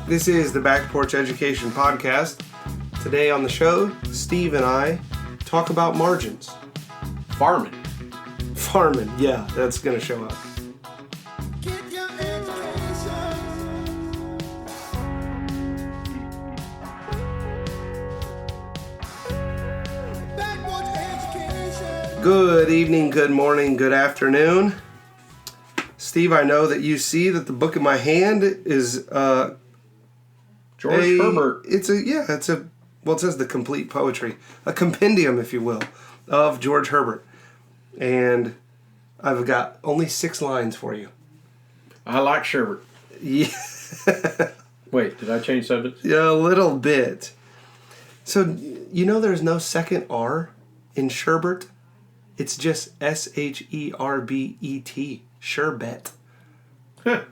This is the Back Porch Education Podcast. Today on the show, Steve and I talk about margins. Farming, yeah, that's going to show up. Good evening, good morning, good afternoon. Steve, I know that you see that the book in my hand is George Herbert. It says the complete poetry, a compendium, if you will, of George Herbert. And I've got only 6 lines for you. I like sherbet. Yeah. Wait, did I change subjects? Yeah, a little bit. So, you know there's no second R in sherbet? It's just S-H-E-R-B-E-T. Sherbet. Huh.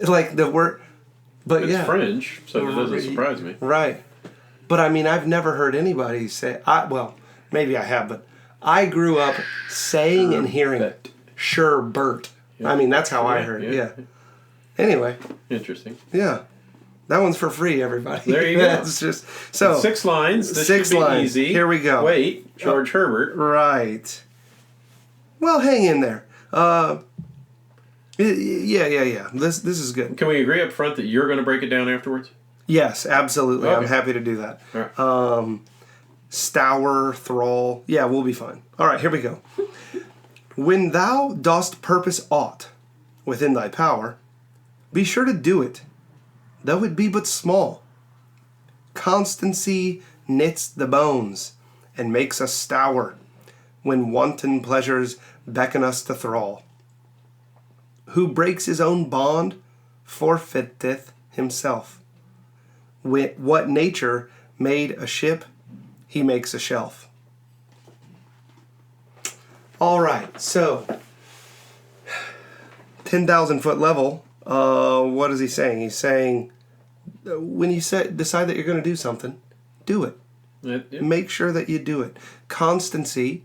Like the word... But it's yeah. French, so it doesn't surprise me. Right. But I mean, I've never heard anybody say... maybe I have, but I grew up saying and hearing sherbet. Yeah. I mean, that's how I heard it, yeah. Anyway. Interesting. Yeah. That one's for free, everybody. There you go. It's just... So, 6 lines. This 6 should be lines. Easy. Here we go. Wait, George Herbert. Right. Well, hang in there. Yeah. This is good. Can we agree up front that you're going to break it down afterwards? Yes, absolutely. Okay. I'm happy to do that. All right. Stour, thrall. Yeah, we'll be fine. All right, here we go. When thou dost purpose aught within thy power, be sure to do it, though it be but small. Constancy knits the bones and makes us stour, when wanton pleasures beckon us to thrall. Who breaks his own bond forfeiteth himself. What nature made a ship, he makes a shelf. All right, so 10,000 foot level, what is he saying? He's saying when you decide that you're going to do something, do it. Yeah. Make sure that you do it. Constancy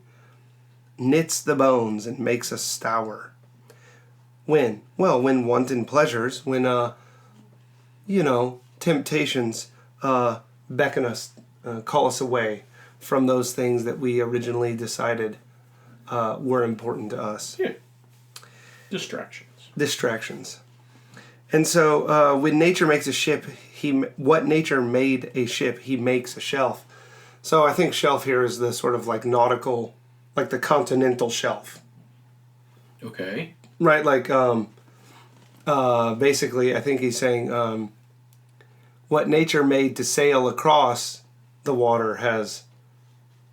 knits the bones and makes us stour. When? Well, when wanton pleasures, when, temptations beckon us, call us away from those things that we originally decided were important to us. Yeah. Distractions. And so when nature makes a ship, what nature made a ship, he makes a shelf. So I think shelf here is the sort of like nautical, like the continental shelf. Okay. Right, like basically I think he's saying what nature made to sail across the water has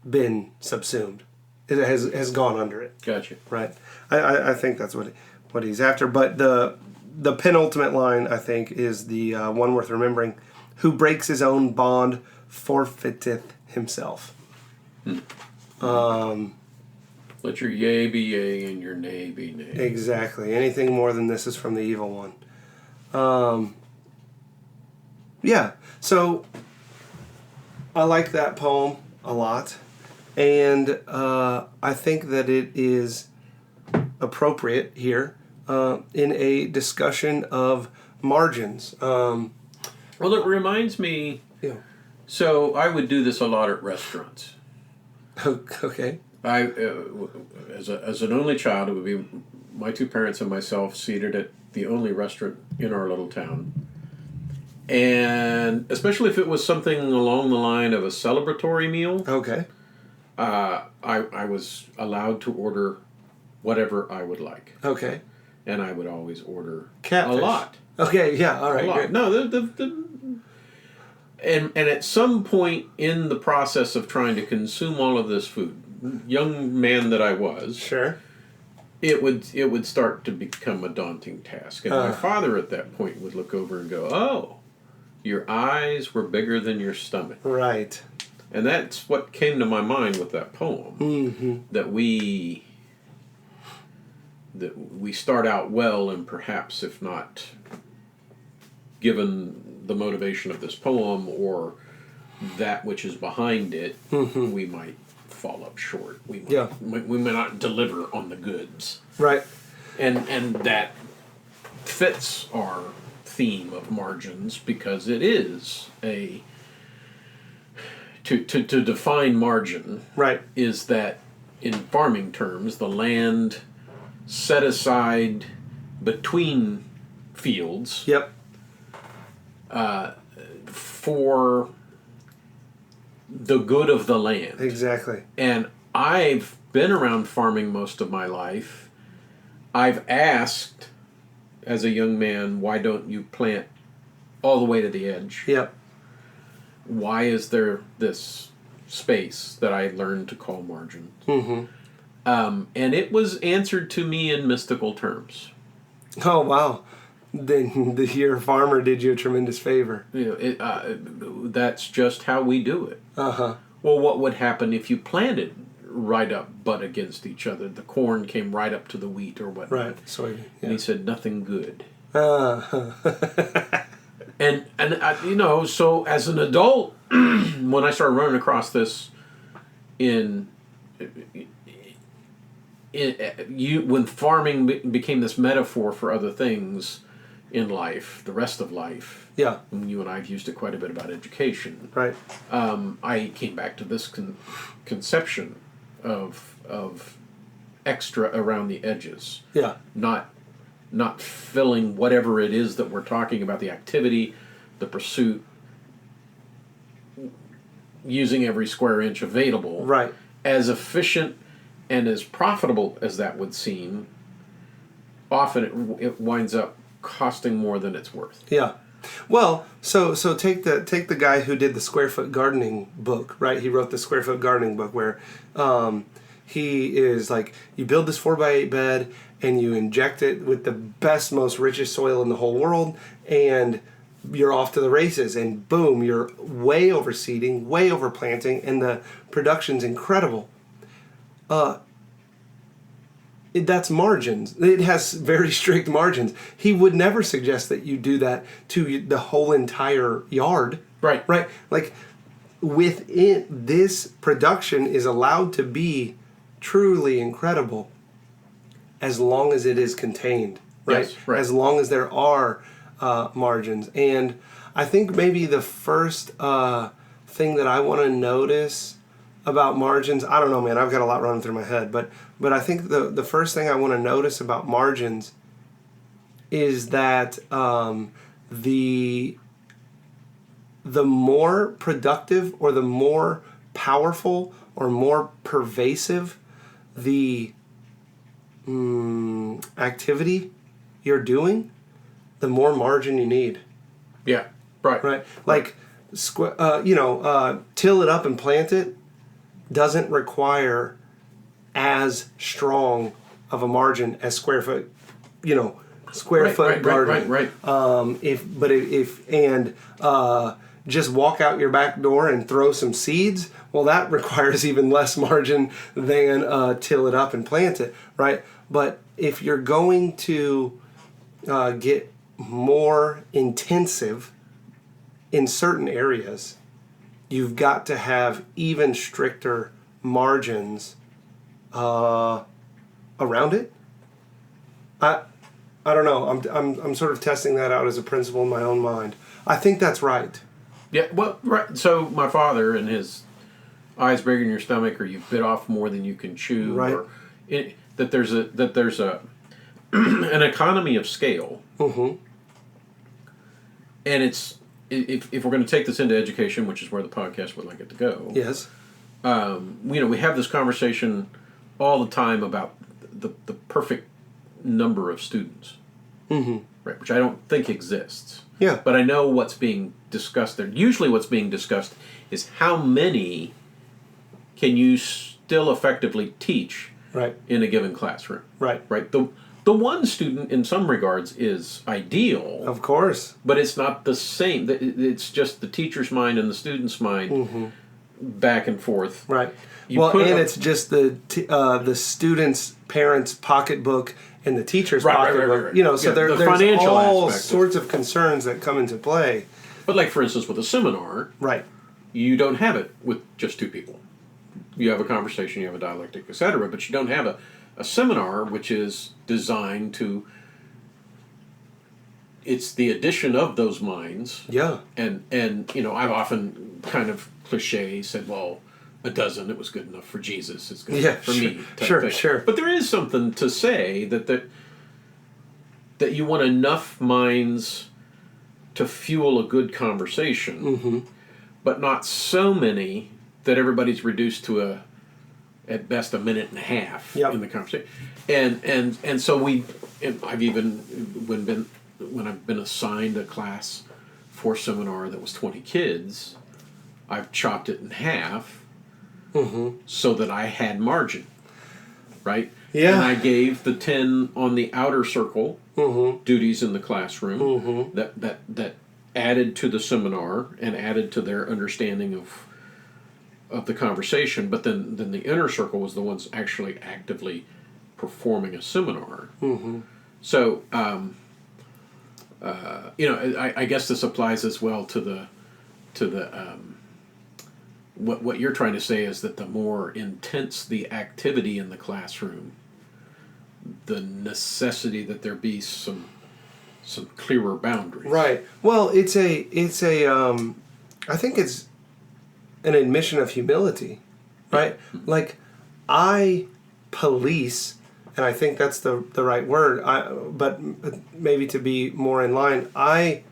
been subsumed. It has gone under it. Gotcha. Right. I think that's what he's after. But the penultimate line, I think, is the one worth remembering. Who breaks his own bond forfeiteth himself. Let your yea be yea and your nay be nay. Exactly. Anything more than this is from the evil one. Yeah. So I like that poem a lot. And I think that it is appropriate here in a discussion of margins. Well, it reminds me... Yeah. So I would do this a lot at restaurants. Okay. I, as an only child, it would be my 2 parents and myself seated at the only restaurant in our little town. And especially if it was something along the line of a celebratory meal. Okay. I was allowed to order whatever I would like. Okay. And I would always order Catfish. a lot. Okay, yeah, all right. A lot. Great. No, and at some point in the process of trying to consume all of this food, young man that I was, sure, it would start to become a daunting task. And my father at that point would look over and go, "Oh, your eyes were bigger than your stomach." Right. And that's what came to my mind with that poem. Mm-hmm. That we start out well, and perhaps if not given the motivation of this poem or that which is behind it, we might fall up short. We may not deliver on the goods. Right. And that fits our theme of margins, because it is a to define margin, right, is that in farming terms, the land set aside between fields, yep, for the good of the land. exactly. And I've been around farming most of my life. I've asked, as a young man, why don't you plant all the way to the edge? Yep. Why is there this space that I learned to call margin? Mm-hmm. And it was answered to me in mystical terms. Oh, wow. Then your farmer did you a tremendous favor. You know, that's just how we do it. Uh-huh. Well, what would happen if you planted right up butt against each other? The corn came right up to the wheat or whatnot. Right, soybean. Yeah. And he said, nothing good. Uh-huh. And you know, so as an adult, when I started running across this when farming became this metaphor for other things in life, the rest of life. Yeah. And you and I have used it quite a bit about education. Right. I came back to this conception of extra around the edges. Yeah. Not filling whatever it is that we're talking about, the activity, the pursuit, using every square inch available. Right. As efficient and as profitable as that would seem, often it winds up costing more than it's worth. Yeah. Well, so take the guy who did the square foot gardening book, right? He wrote the square foot gardening book where he is like, you build this 4x8 bed and you inject it with the best, most richest soil in the whole world, and you're off to the races, and boom, you're way over seeding, way over planting, and the production's incredible. That's margins. It has very strict margins. He would never suggest that you do that to the whole entire yard. Right. Right. Like, within this production is allowed to be truly incredible as long as it is contained. Right. Yes, right. As long as there are margins. And I think maybe the first thing that I want to notice about margins, I don't know, man, I've got a lot running through my head, but I think the first thing I want to notice about margins is that the more productive or the more powerful or more pervasive the activity you're doing, the more margin you need. Yeah. Right. Right. Like, till it up and plant it doesn't require as strong of a margin as square foot gardening. Right. Just walk out your back door and throw some seeds, well, that requires even less margin than till it up and plant it, right? But if you're going to get more intensive in certain areas, you've got to have even stricter margins around it. I don't know. I'm sort of testing that out as a principle in my own mind. I think that's right. Yeah. Well, right. So my father and his eyes bigger than your stomach, or you bit off more than you can chew, right. or that there's a an economy of scale. Mm-hmm. And it's if we're going to take this into education, which is where the podcast would like it to go. Yes. We have this conversation all the time about the perfect number of students, mm-hmm. right? Which I don't think exists. Yeah. But I know what's being discussed there. Usually, what's being discussed is how many can you still effectively teach, right, in a given classroom. Right. Right. The one student, in some regards, is ideal. Of course. But it's not the same. It's just the teacher's mind and the student's mind, mm-hmm. back and forth. Right. It's just the student's parents' pocketbook and the teacher's pocketbook. Right. So there's all sorts of concerns that come into play. But like, for instance, with a seminar, right, you don't have it with just two people. You have a conversation, you have a dialectic, etc. But you don't have a seminar which is designed to it's the addition of those minds. Yeah. And I've often kind of cliche said, well, a dozen, it was good enough for Jesus. It's good enough for me. Sure. But there is something to say that you want enough minds to fuel a good conversation, but not so many that everybody's reduced to at best a minute and a half in the conversation. And so I've even when I've been assigned a class for seminar that was 20 kids, I've chopped it in half so that I had margin, right? Yeah. And I gave the 10 on the outer circle duties in the classroom that added to the seminar and added to their understanding of the conversation. But then the inner circle was the ones actually actively performing a seminar. So, I guess this applies as well to the what you're trying to say is that the more intense the activity in the classroom, the necessity that there be some clearer boundaries. Right. Well, it's a I think it's an admission of humility, right? Like, I police, and I think that's the right word, but maybe to be more in line, I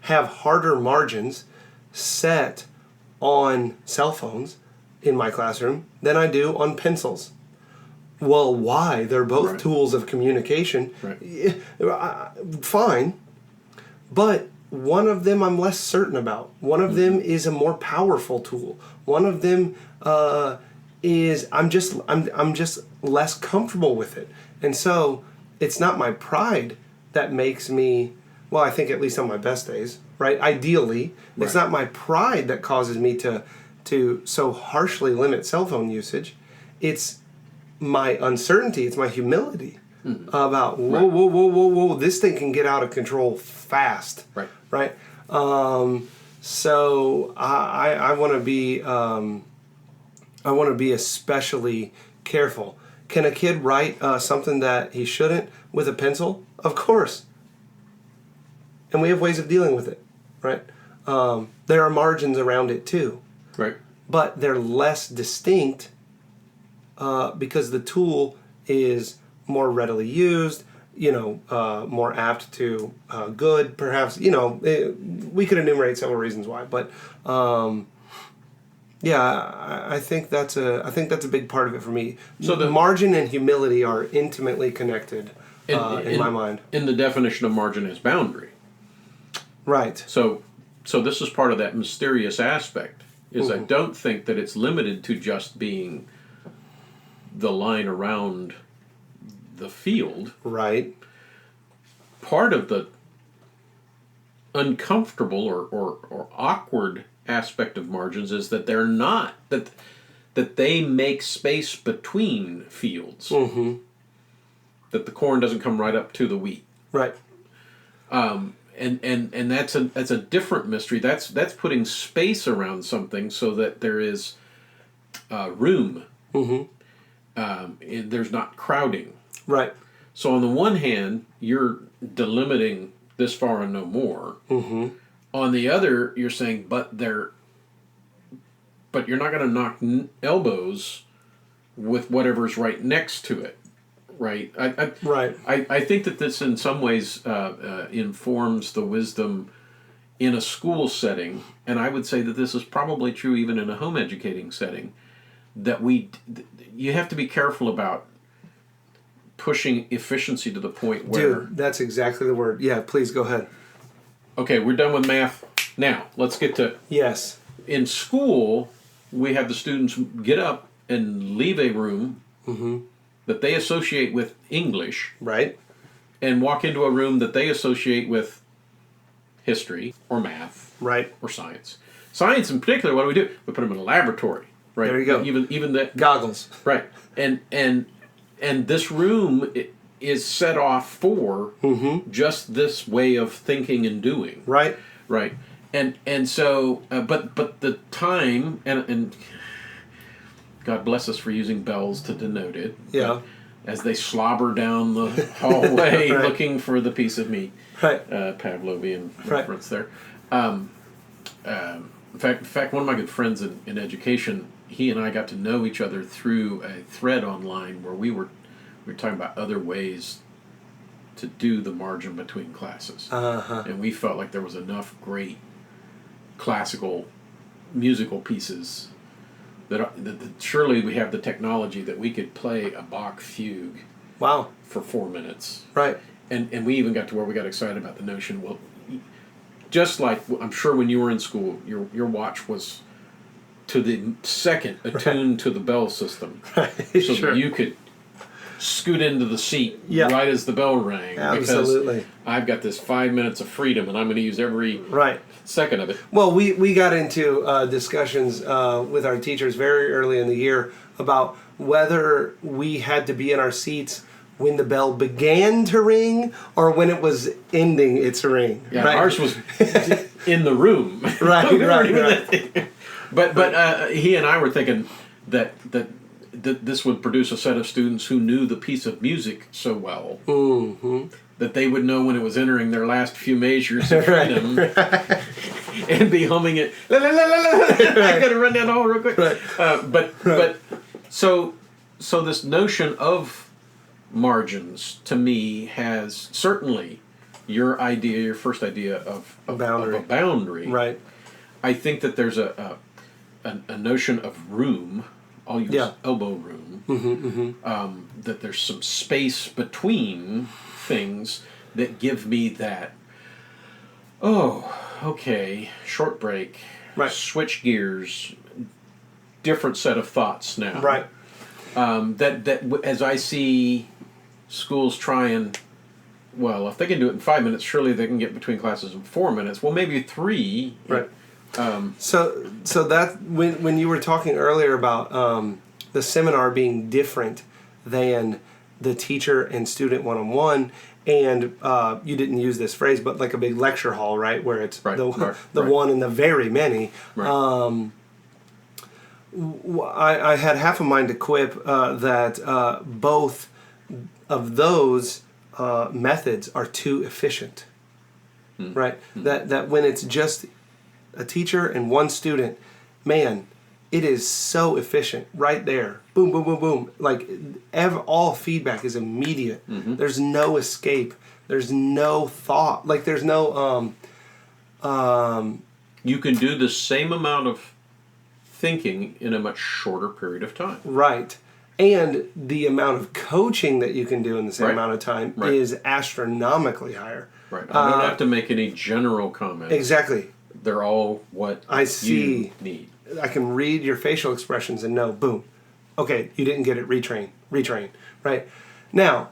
have harder margins set on cell phones in my classroom than I do on pencils. Well, why? They're both tools of communication. Right. Fine. But one of them I'm less certain about. One of them is a more powerful tool. One of them is I'm just less comfortable with it. And so it's not my pride that makes me, well, I think at least on my best days, right? Ideally, it's not my pride that causes me to so harshly limit cell phone usage. It's my uncertainty, it's my humility about whoa, this thing can get out of control fast, right? So I want to be especially careful. Can a kid write something that he shouldn't with a pencil? Of course. And we have ways of dealing with it, right? There are margins around it too, right? But they're less distinct because the tool is more readily used, more apt to good, perhaps. We could enumerate several reasons why, but I think that's a big part of it for me. So the margin and humility are intimately connected in my mind. In the definition of margin as boundary. Right. So this is part of that mysterious aspect. Is I don't think that it's limited to just being the line around the field. Right. Part of the uncomfortable or awkward aspect of margins is that they're not that they make space between fields. That the corn doesn't come right up to the wheat. Right. And that's a different mystery. That's putting space around something so that there is room. There's not crowding. Right. So on the one hand, you're delimiting this far and no more. On the other, you're saying, but you're not going to knock elbows with whatever's right next to it. Right. I think that this in some ways informs the wisdom in a school setting, and I would say that this is probably true even in a home educating setting, that you have to be careful about pushing efficiency to the point where... Dude, that's exactly the word. Yeah, please go ahead. Okay, we're done with math. Now, let's get to... Yes. In school, we have the students get up and leave a room that they associate with English. Right. And walk into a room that they associate with history or math. Right. Or science. Science in particular, what do? We put them in a laboratory. Right. There you go. Even the... Goggles. Right. And this room is set off for just this way of thinking and doing. Right. Right. And so, but the time, and God bless us for using bells to denote it. Yeah. as they slobber down the hallway Right. looking for the piece of meat. Right. Pavlovian Right. reference there. In fact, one of my good friends in education, he and I got to know each other through a thread online where we were talking about other ways to do the margin between classes, and we felt like there was enough great classical musical pieces that surely we have the technology that we could play a Bach fugue. Wow. For 4 minutes. Right. And we even got to where we got excited about the notion, well, just like I'm sure when you were in school, your watch was to the second attuned to the bell system. Right. So Sure. that you could scoot into the seat right as the bell rang. Absolutely. Because I've got this 5 minutes of freedom and I'm going to use every second of it. Well, we got into discussions with our teachers very early in the year about whether we had to be in our seats when the bell began to ring or when it was ending its ring. Yeah, right? Ours was in the room. Right. But he and I were thinking that this would produce a set of students who knew the piece of music so well that they would know when it was entering their last few measures of freedom and be humming it. La, la, la, la, la. I got to run down the hall real quick. But so this notion of margins to me has certainly your first idea of a boundary. Right. I think that there's a notion of room. I'll use elbow room. That there's some space between things that give me that. Oh, okay. Short break. Right. Switch gears. Different set of thoughts now. Right. That as I see schools trying, well, if they can do it in 5 minutes, surely they can get between classes in 4 minutes. Well, maybe 3. Right. So that when you were talking earlier about the seminar being different than the teacher and student one-on-one, and you didn't use this phrase, but like a big lecture hall, right, where it's the one and the very many. Right. I had half a mind to quip that both of those methods are too efficient, right? That when it's just a teacher and one student, man, it is so efficient right there. Boom, boom, boom, boom. Like all feedback is immediate. There's no escape. There's no thought. Like there's no. You can do the same amount of thinking in a much shorter period of time. Right. And the amount of coaching that you can do in the same amount of time is astronomically higher. Right. I don't have to make any general comments. Exactly. They're all what you need. I can read your facial expressions and know, boom, okay, you didn't get it, retrain, right? Now,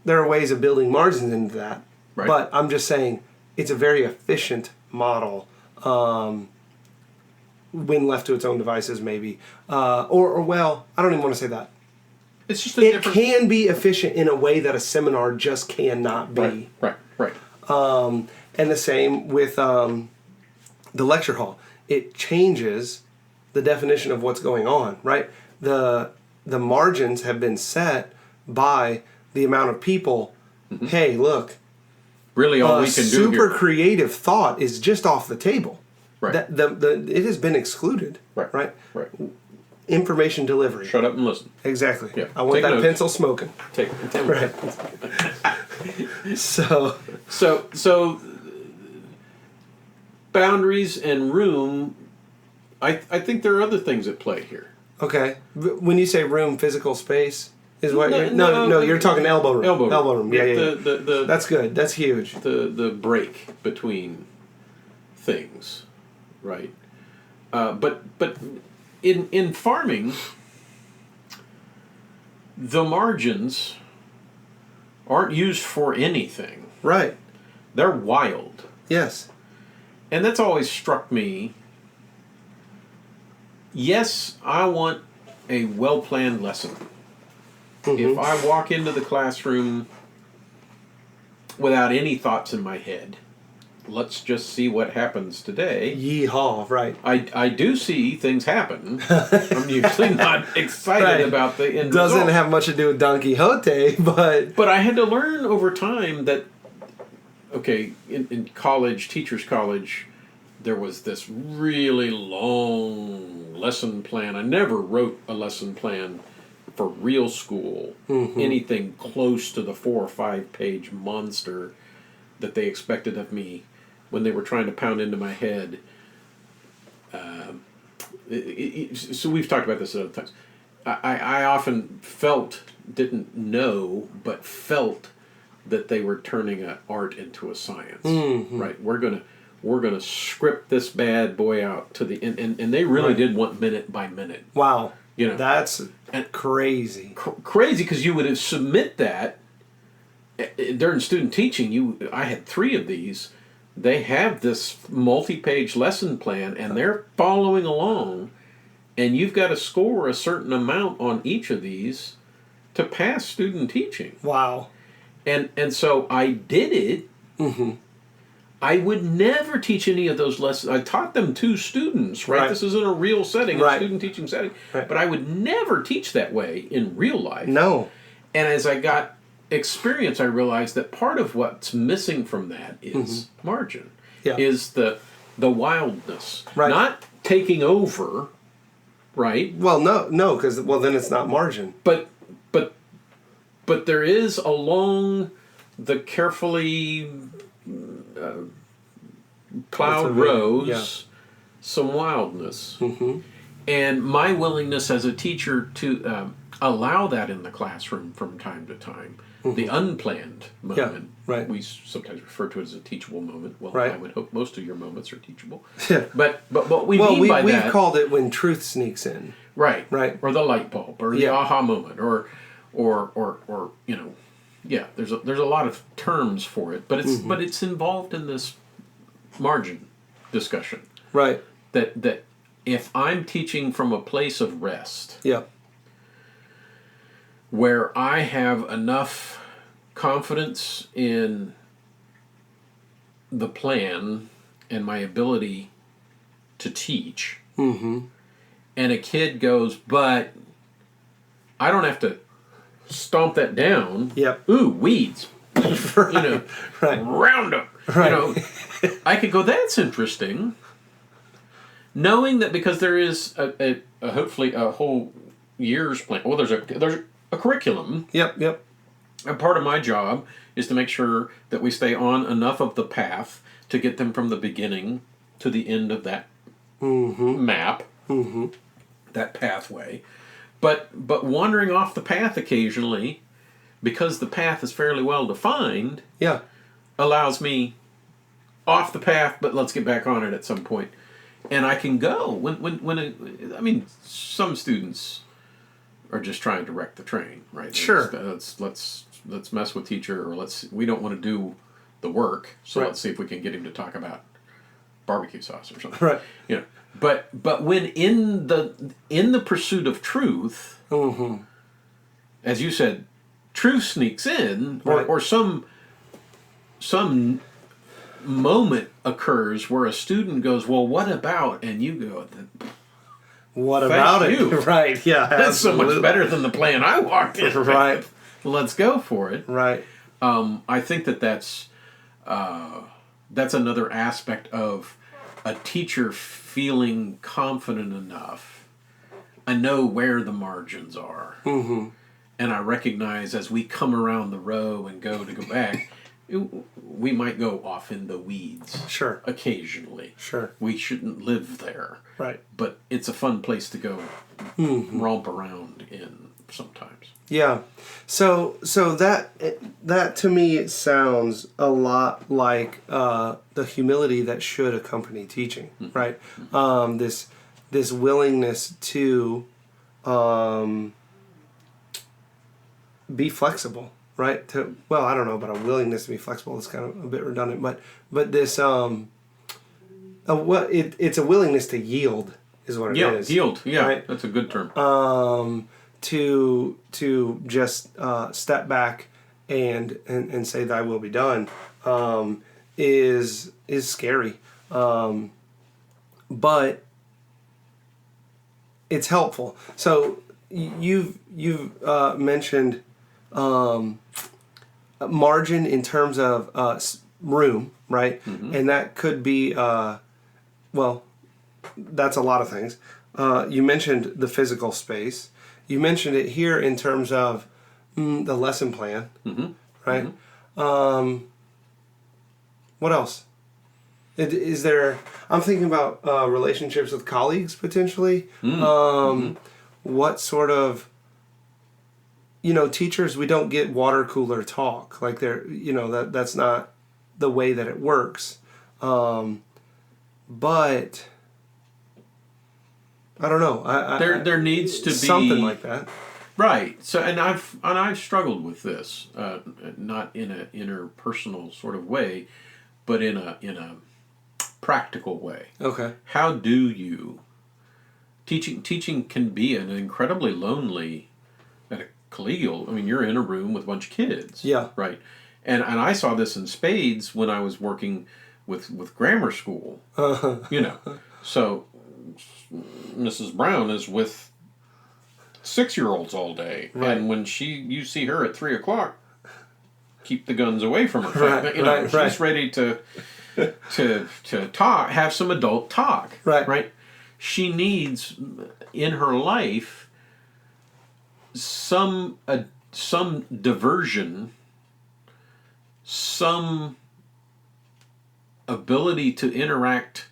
there are ways of building margins into that, but I'm just saying it's a very efficient model when left to its own devices, maybe. Or well, I don't even want to say that. It's just it can be efficient in a way that a seminar just cannot be. Right. And the same with the lecture hall. It changes the definition of what's going on, right? The margins have been set by the amount of people. Hey, look. Really all we can do here. Super creative thought is just off the table. Right. It has been excluded. Right. Information delivery. Shut up and listen. Exactly. Yeah. I want that pencil smoking. Take right. So boundaries and room, I think there are other things at play here. Okay. When you say room, physical space is what you're talking elbow room. Elbow room. Yeah. That's good. That's huge. The break between things, right? But in farming, the margins aren't used for anything. Right. They're wild. Yes. And that's always struck me. Yes, I want a well-planned lesson. If I walk into the classroom without any thoughts in my head, let's just see what happens today. Yeehaw, right. I do see things happen. I'm usually not excited Right. about the end Doesn't result. have much to do with Don Quixote, but... But I had to learn over time that, okay, in college, teacher's college, there was this really long lesson plan. I never wrote a lesson plan for real school, anything close to the 4 or 5 page monster that they expected of me when they were trying to pound into my head. So we've talked about this at other times. I often didn't know, but felt that they were turning an art into a science. Right? We're gonna script this bad boy out to the end, and they really did want minute by minute. Wow. You know, That's crazy. Crazy, because you would submit that during student teaching. I had 3 of these. They have this multi-page lesson plan, and they're following along, and you've got to score a certain amount on each of these to pass student teaching. Wow. And so I did it. I would never teach any of those lessons. I taught them to students, right? This is in a real setting, a student teaching setting. But I would never teach that way in real life. No. And as I got experience, I realized that part of what's missing from that is margin. Is the wildness. Not taking over, right? Well, no, because then it's not margin. But there is, along the carefully plowed rows, some wildness. And my willingness as a teacher to allow that in the classroom from time to time, the unplanned moment, we sometimes refer to it as a teachable moment. Well, I would hope most of your moments are teachable. But what we mean by that... We've called it when truth sneaks in. Right. Or the light bulb, or the aha moment, or you know... Yeah, there's a lot of terms for it, but it's involved in this margin discussion. Right. That if I'm teaching from a place of rest, where I have enough confidence in the plan and my ability to teach, and a kid goes, but I don't have to stomp that down. Ooh, weeds. Roundup. I could go, that's interesting. Knowing that, because there is a hopefully a whole year's plan. Well, there's a curriculum. And part of my job is to make sure that we stay on enough of the path to get them from the beginning to the end of that map, that pathway. But wandering off the path occasionally, because the path is fairly well defined, allows me off the path, but let's get back on it at some point. And I can go I mean, some students are just trying to wreck the train, right? Sure. Let's mess with teacher, or we don't want to do the work, so let's see if we can get him to talk about barbecue sauce or something. Right. You know, but when in the pursuit of truth, as you said, truth sneaks in, or some moment occurs where a student goes, well, what about? And you go, what about it? Right, yeah. That's so much better than the plan I walked in. Right. Let's go for it. Right. I think that's another aspect of a teacher feeling confident enough. I know where the margins are. And I recognize as we come around the row and go back, we might go off in the weeds. Sure. Occasionally. Sure. We shouldn't live there. Right. But it's a fun place to go romp around in sometimes. Yeah. So that to me, it sounds a lot like the humility that should accompany teaching, right? This willingness to be flexible, right? I don't know about a willingness to be flexible. It's kind of a bit redundant, but this it's a willingness to yield is what it is. Yield. Yeah, right? That's a good term. To just step back and say thy will be done, is scary, but it's helpful. So you've mentioned margin in terms of room, right? Mm-hmm. And that could be well, that's a lot of things. You mentioned the physical space. You mentioned it here in terms of the lesson plan, mm-hmm. right? Mm-hmm. What else? Is there? I'm thinking about relationships with colleagues potentially. Mm-hmm. What sort of? Teachers, we don't get water cooler talk. Like that's not the way that it works. But I don't know. There needs to be something like that, right? So, and I've struggled with this, not in a interpersonal sort of way, but in a practical way. Okay. How do you teaching can be an incredibly lonely at a collegial. I mean, you're in a room with a bunch of kids. Yeah. Right. And I saw this in spades when I was working with grammar school. So Mrs. Brown is with 6-year-olds all day, right. And when you see her at 3:00, keep the guns away from her. She's ready to talk, have some adult talk. Right. She needs in her life some diversion, some ability to interact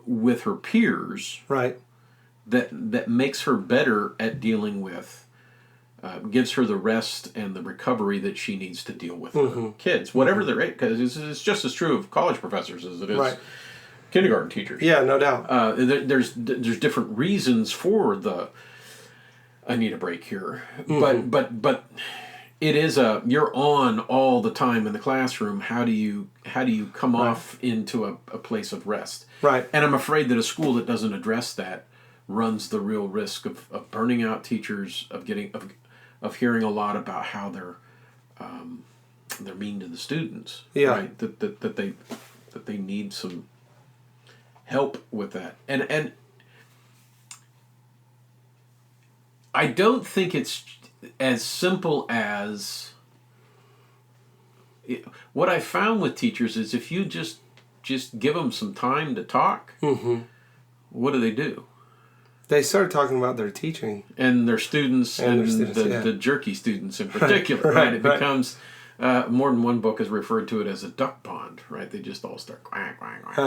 with her peers, right? That makes her better at dealing with, gives her the rest and the recovery that she needs to deal with mm-hmm. kids, whatever mm-hmm. because it's just as true of college professors as it is right. kindergarten teachers. Yeah, no doubt. There's different reasons for the. I need a break here, mm-hmm. but it is you're on all the time in the classroom. How do you come right. off into a place of rest? Right. And I'm afraid that a school that doesn't address that runs the real risk of burning out teachers, of hearing a lot about how they're mean to the students. Yeah. Right. That they need some help with that. And I don't think it's as simple as what I found with teachers is if you just give them some time to talk, mm-hmm. what do? They start talking about their teaching and their students and the jerky students in particular. Right. It becomes more than one book has referred to it as a duck pond. Right. They just all start quack quack quack.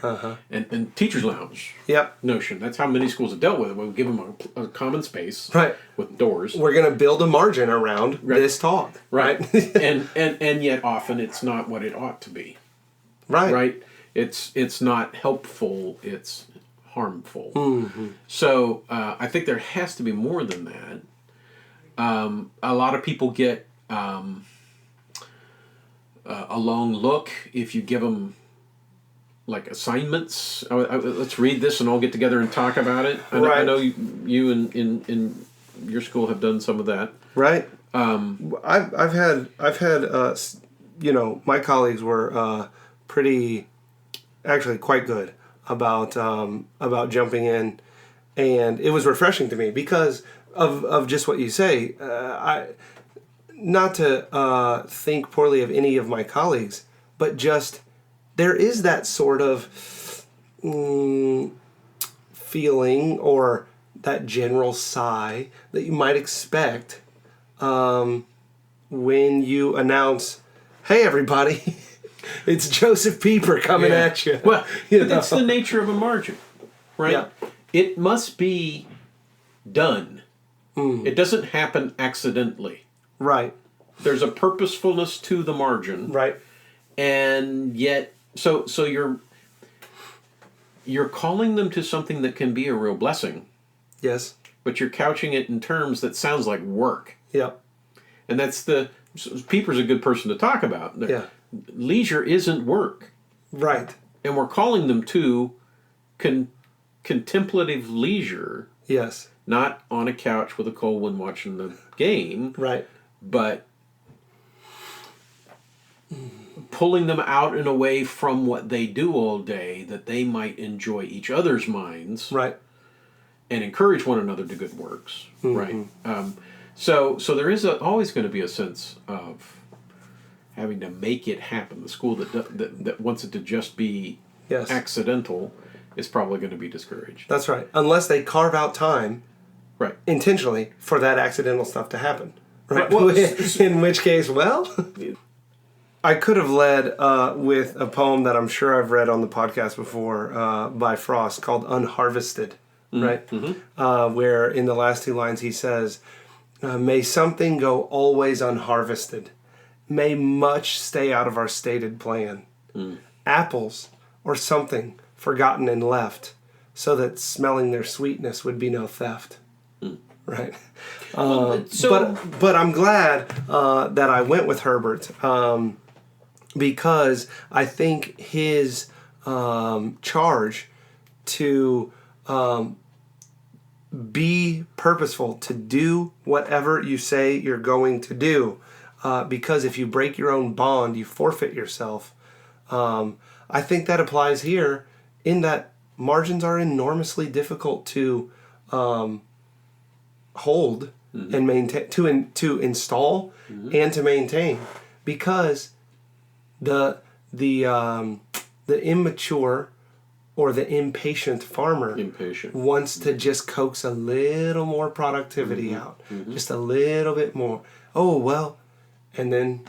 Uh-huh. And teachers' lounge. Yep. Notion. That's how many schools have dealt with it. We'll give them a common space. Right. With doors. We're going to build a margin around this talk. Right. and yet often it's not what it ought to be. Right. Right. It's not helpful. It's harmful. Mm-hmm. So I think there has to be more than that. A lot of people get a long look if you give them like assignments. Let's read this and all get together and talk about it. I know you in your school have done some of that. Right. I've had my colleagues were pretty, actually quite good about jumping in, and it was refreshing to me because of just what you say. Not to think poorly of any of my colleagues, but just there is that sort of feeling or that general sigh that you might expect when you announce, "Hey, everybody." It's Joseph Pieper coming at you. Well, it's the nature of a margin, right? Yeah. It must be done. Mm. It doesn't happen accidentally. Right. There's a purposefulness to the margin. Right. And yet, so you're calling them to something that can be a real blessing. Yes. But you're couching it in terms that sounds like work. Yep. And Pieper's a good person to talk about. Yeah. Leisure isn't work. Right. And we're calling them to contemplative leisure. Yes. Not on a couch with a cold one watching the game. Right. But pulling them out and away from what they do all day, that they might enjoy each other's minds, Right. and encourage one another to good works, right? So there is always going to be a sense of having to make it happen. The school that wants it to just be Yes. accidental is probably going to be discouraged. That's right. Unless they carve out time Right. intentionally for that accidental stuff to happen. Right. Well, in which case, well, I could have led with a poem that I'm sure I've read on the podcast before by Frost called Unharvested, right? Where in the last two lines he says, may something go always unharvested. May much stay out of our stated plan. Apples or something forgotten and left, so that smelling their sweetness would be no theft. Right. But I'm glad that I went with Herbert because I think his charge to be purposeful, to do whatever you say you're going to do, because if you break your own bond, you forfeit yourself. I think that applies here in that margins are enormously difficult to hold and maintain, to install and to maintain, because the immature or the impatient farmer wants to just coax a little more productivity out, just a little bit more. Oh well, and then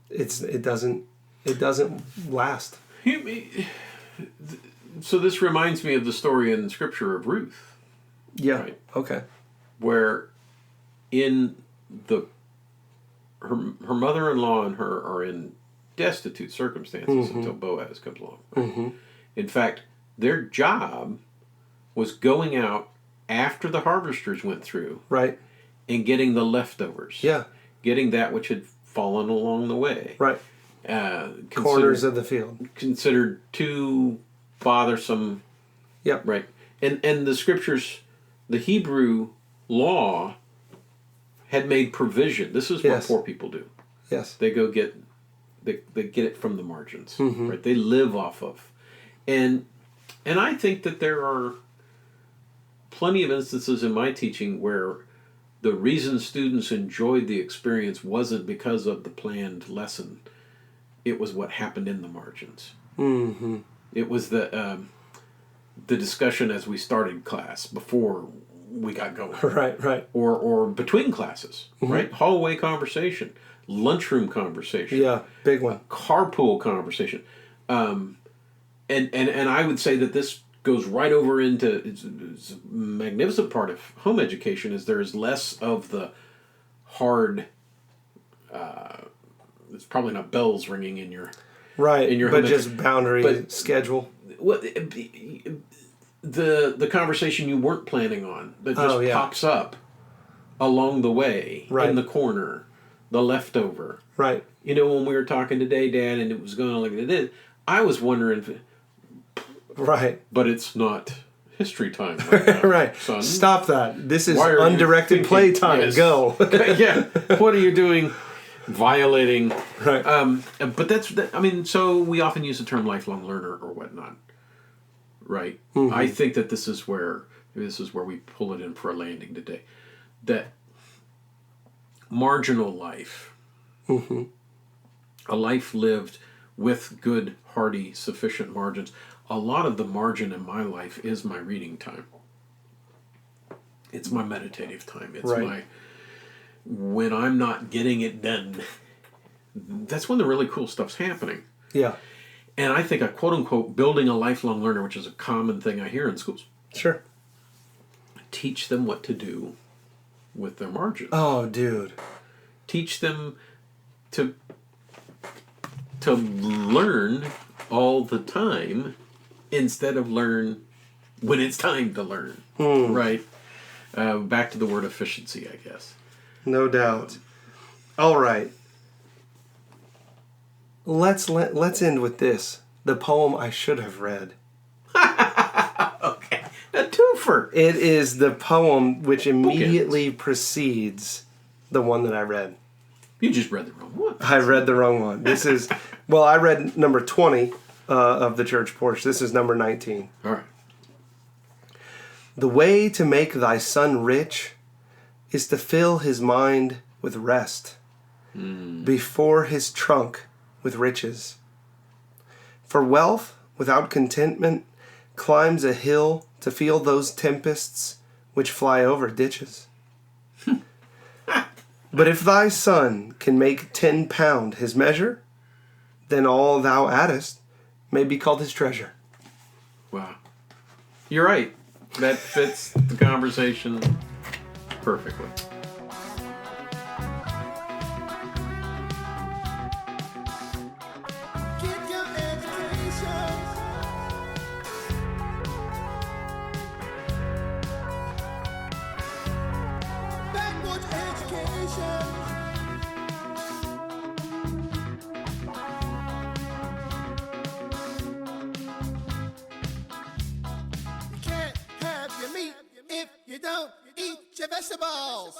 it doesn't last. So this reminds me of the story in Scripture of Ruth. Yeah. Right. Okay. Where in her mother-in-law and her are in destitute circumstances until Boaz comes along. Right? In fact, their job was going out after the harvesters went through, right, and getting the leftovers. Yeah. Getting that which had fallen along the way. Right. Corners of the field. Considered too bothersome. Yep. Right. And the scriptures, the Hebrew law had made provision. This is what poor people do. Yes. They go get it from the margins. Right. They live off of. And I think that there are plenty of instances in my teaching where the reason students enjoyed the experience wasn't because of the planned lesson. It was what happened in the margins. It was the discussion as we started class, before we got going. Right. Or between classes, right? Hallway conversation, lunchroom conversation. Yeah, big one. Carpool conversation. And I would say that this goes right over into, it's a magnificent part of home education, is there is less of the hard, it's probably not bells ringing in your right, in your but home just boundary schedule. What the conversation you weren't planning on that just pops up along the way, in the corner, the leftover. Right. You know, when we were talking today, Dad, and it was going on like it did, I was wondering. Right. But it's not history time right now, right. son. Stop that. This is undirected play time. Yes. Go. Yeah. What are you doing? Violating. Right. But I mean, so we often use the term lifelong learner or whatnot. Right. I think that this is where we pull it in for a landing today. That marginal life, a life lived with good, hearty, sufficient margins. A lot of the margin in my life is my reading time. It's my meditative time. It's when I'm not getting it done, that's when the really cool stuff's happening. Yeah. And I think a quote-unquote building a lifelong learner, which is a common thing I hear in schools. Sure. Teach them what to do with their margins. Oh, dude. Teach them to learn all the time instead of learn when it's time to learn. Right? Back to the word efficiency, I guess. No doubt. All right. Let's end with this. The poem I should have read. Okay. A twofer. It is the poem which immediately precedes the one that I read. You just read the wrong one. I read the wrong one. This is, well, I read number 20 of the church porch. This is number 19. All right. The way to make thy son rich is to fill his mind with rest, before his trunk with riches. For wealth without contentment climbs a hill to feel those tempests which fly over ditches. But if thy son can make 10 pound his measure, then all thou addest may be called his treasure. Wow. You're right. That fits the conversation perfectly. Get your education. Backward education. You can't have your meat if you don't eat your vegetables.